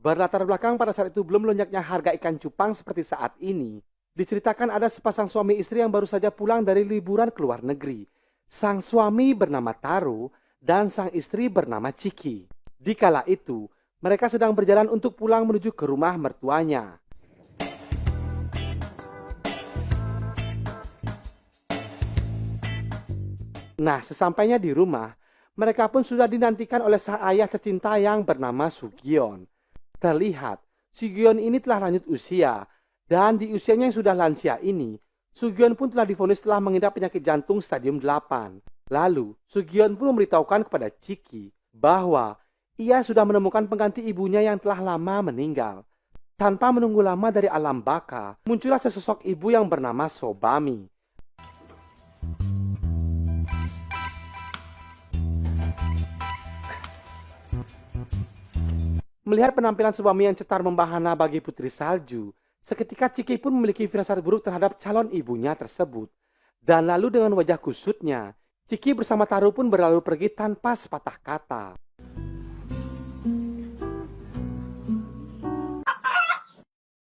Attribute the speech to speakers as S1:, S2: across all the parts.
S1: Berlatar belakang pada saat itu belum melonjaknya harga ikan cupang seperti saat ini. Diceritakan ada sepasang suami istri yang baru saja pulang dari liburan ke luar negeri. Sang suami bernama Taro dan sang istri bernama Ciki. Di kala itu, mereka sedang berjalan untuk pulang menuju ke rumah mertuanya. Nah, sesampainya di rumah, mereka pun sudah dinantikan oleh sang ayah tercinta yang bernama Sugieon. Terlihat, Sugieon ini telah lanjut usia, dan di usianya yang sudah lansia ini, Sugieon pun telah divonis telah mengidap penyakit jantung stadium 8. Lalu, Sugieon pun memberitahukan kepada Ciki bahwa ia sudah menemukan pengganti ibunya yang telah lama meninggal. Tanpa menunggu lama dari alam baka, muncullah sesosok ibu yang bernama Sobami. Melihat penampilan Sobami yang cetar membahana bagi putri salju, seketika Ciki pun memiliki firasat buruk terhadap calon ibunya tersebut. Dan lalu dengan wajah kusutnya, Ciki bersama Taro pun berlalu pergi tanpa sepatah kata.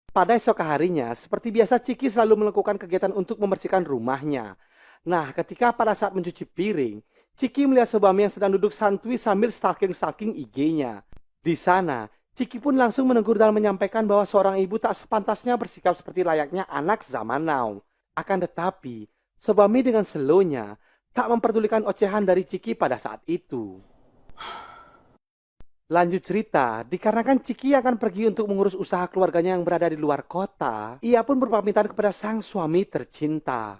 S1: Pada esok harinya, seperti biasa Ciki selalu melakukan kegiatan untuk membersihkan rumahnya. Nah, ketika pada saat mencuci piring, Ciki melihat Sobami yang sedang duduk santuy sambil stalking IG-nya. Di sana, Ciki pun langsung menegur dan menyampaikan bahwa seorang ibu tak sepantasnya bersikap seperti layaknya anak zaman now. Akan tetapi, Sobami dengan slow-nya tak memperdulikan ocehan dari Ciki pada saat itu. Lanjut cerita, dikarenakan Ciki akan pergi untuk mengurus usaha keluarganya yang berada di luar kota, ia pun berpamitan kepada sang suami tercinta.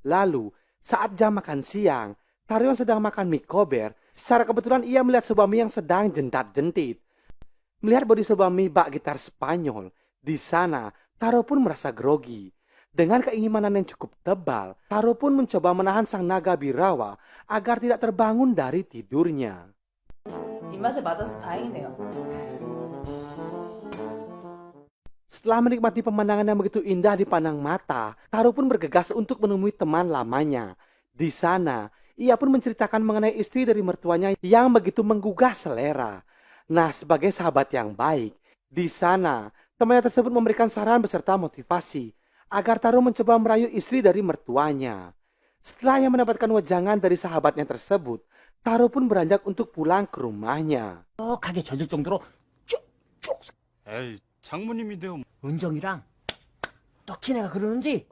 S1: Lalu, saat jam makan siang, Taro yang sedang makan mie kober, secara kebetulan ia melihat Sobami yang sedang jentat-jentit. Melihat bodi Sobami bak gitar Spanyol, di sana Taro pun merasa grogi. Dengan keinginan yang cukup tebal, Taro pun mencoba menahan sang naga birawa agar tidak terbangun dari tidurnya.
S2: 입맛에 맞아서 다행이네요.
S1: Setelah menikmati pemandangan yang begitu indah dipandang mata, Taro pun bergegas untuk menemui teman lamanya. Di sana, ia pun menceritakan mengenai istri dari mertuanya yang begitu menggugah selera. Nah, sebagai sahabat yang baik, di sana temannya tersebut memberikan saran beserta motivasi agar Taro mencoba merayu istri dari mertuanya. Setelah ia mendapatkan wejangan dari sahabatnya tersebut, Taro pun beranjak untuk pulang ke rumahnya.
S3: 가게 젖을 정도로 쭉쭉
S4: 에이, 장모님인데요.
S3: 은정이랑 떡친애가 그러는지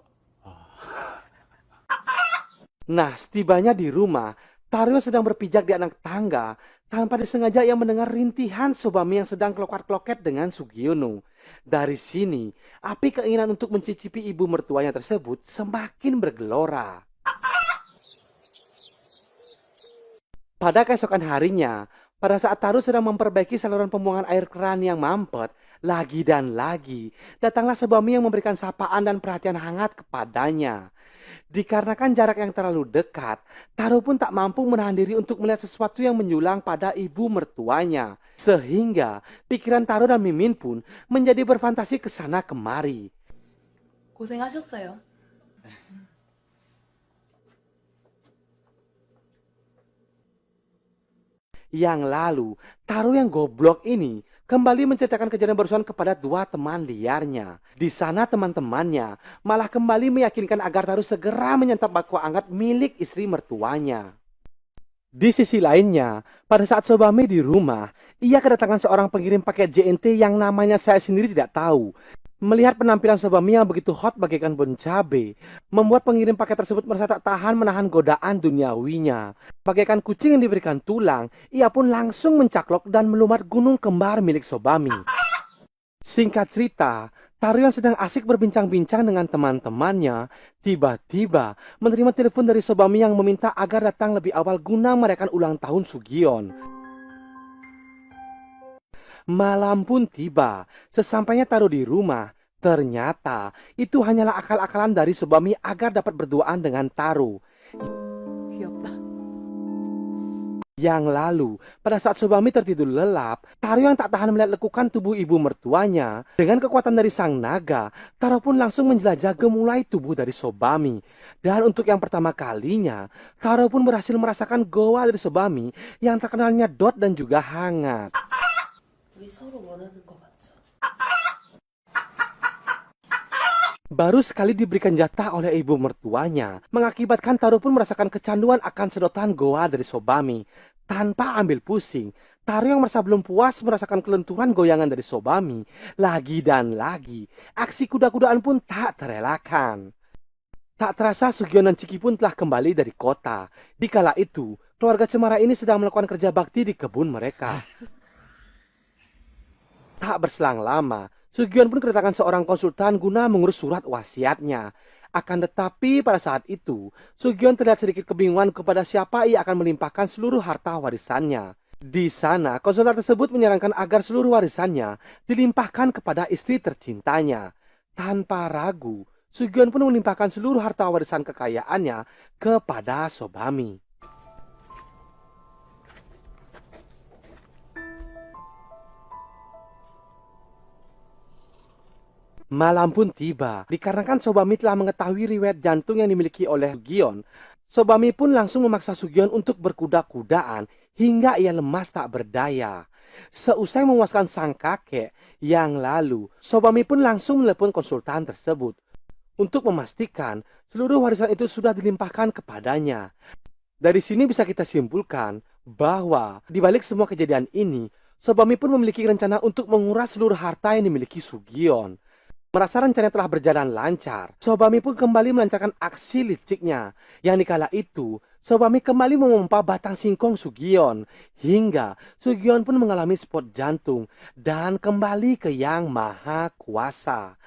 S1: Nah, setibanya di rumah, Taro sedang berpijak di anak tangga. Tanpa disengaja ia mendengar rintihan Sobami yang sedang kelokat-kloket dengan Sugiono. Dari sini, api keinginan untuk mencicipi ibu mertuanya tersebut semakin bergelora. Pada keesokan harinya, pada saat Taro sedang memperbaiki saluran pembuangan air keran yang mampet, lagi dan lagi, datanglah Sobami yang memberikan sapaan dan perhatian hangat kepadanya. Dikarenakan jarak yang terlalu dekat, Taro pun tak mampu menahan diri untuk melihat sesuatu yang menjulang pada ibu mertuanya. Sehingga pikiran Taro dan Mimin pun menjadi berfantasi ke sana kemari.
S2: 고생하셨어요.
S1: Yang lalu, Taro yang goblok ini kembali menceritakan kejadian barusan kepada dua teman liarnya. Di sana teman-temannya malah kembali meyakinkan agar Taro segera menyantap bakwa hangat milik istri mertuanya. Di sisi lainnya, pada saat Sobami di rumah, ia kedatangan seorang pengirim paket JNT yang namanya saya sendiri tidak tahu. Melihat penampilan Sobami yang begitu hot bagaikan bon cabe, membuat pengirim paket tersebut merasa tak tahan menahan godaan duniawinya. Bagaikan kucing yang diberikan tulang, ia pun langsung mencaklok dan melumat gunung kembar milik Sobami. Singkat cerita, Taro yang sedang asik berbincang-bincang dengan teman-temannya, tiba-tiba menerima telepon dari Sobami yang meminta agar datang lebih awal guna merayakan ulang tahun Sugieon. Malam pun tiba, sesampainya Taro di rumah, ternyata itu hanyalah akal-akalan dari Sobami agar dapat berduaan dengan Taro.
S2: 귀엽다.
S1: Yang lalu, pada saat Sobami tertidur lelap, Taro yang tak tahan melihat lekukan tubuh ibu mertuanya. Dengan kekuatan dari sang naga, Taro pun langsung menjelajah gemulai tubuh dari Sobami. Dan untuk yang pertama kalinya, Taro pun berhasil merasakan goa dari Sobami yang terkenal nyedot dan juga hangat.
S2: 우리 서로 원하는 거 맞죠?
S1: Baru sekali diberikan jatah oleh ibu mertuanya, mengakibatkan Taro pun merasakan kecanduan akan sedotan goa dari Sobami. Tanpa ambil pusing, Taro yang merasa belum puas merasakan kelenturan goyangan dari Sobami. Lagi dan lagi, aksi kuda-kudaan pun tak terelakkan. Tak terasa Sugiono dan Chiki pun telah kembali dari kota. Di kala itu, keluarga Cemara ini sedang melakukan kerja bakti di kebun mereka. Tak berselang lama, Sugiono pun kedatangan seorang konsultan guna mengurus surat wasiatnya. Akan tetapi pada saat itu, Sugiono terlihat sedikit kebingungan kepada siapa ia akan melimpahkan seluruh harta warisannya. Di sana, konsultan tersebut menyarankan agar seluruh warisannya dilimpahkan kepada istri tercintanya. Tanpa ragu, Sugiono pun melimpahkan seluruh harta warisan kekayaannya kepada Sobami. Malam pun tiba. Dikarenakan Sobami telah mengetahui riwayat jantung yang dimiliki oleh Sugiono, Sobami pun langsung memaksa Sugiono untuk berkuda-kudaan hingga ia lemas tak berdaya. Seusai memuaskan sang kakek, yang lalu Sobami pun langsung menelepon konsultan tersebut untuk memastikan seluruh warisan itu sudah dilimpahkan kepadanya. Dari sini bisa kita simpulkan bahwa di balik semua kejadian ini, Sobami pun memiliki rencana untuk menguras seluruh harta yang dimiliki Sugiono. Merasa rencana telah berjalan lancar, Sobami pun kembali melancarkan aksi liciknya. Yang dikala itu, Sobami kembali memompa batang singkong Sugiono, hingga Sugiono pun mengalami spot jantung dan kembali ke Yang Maha Kuasa.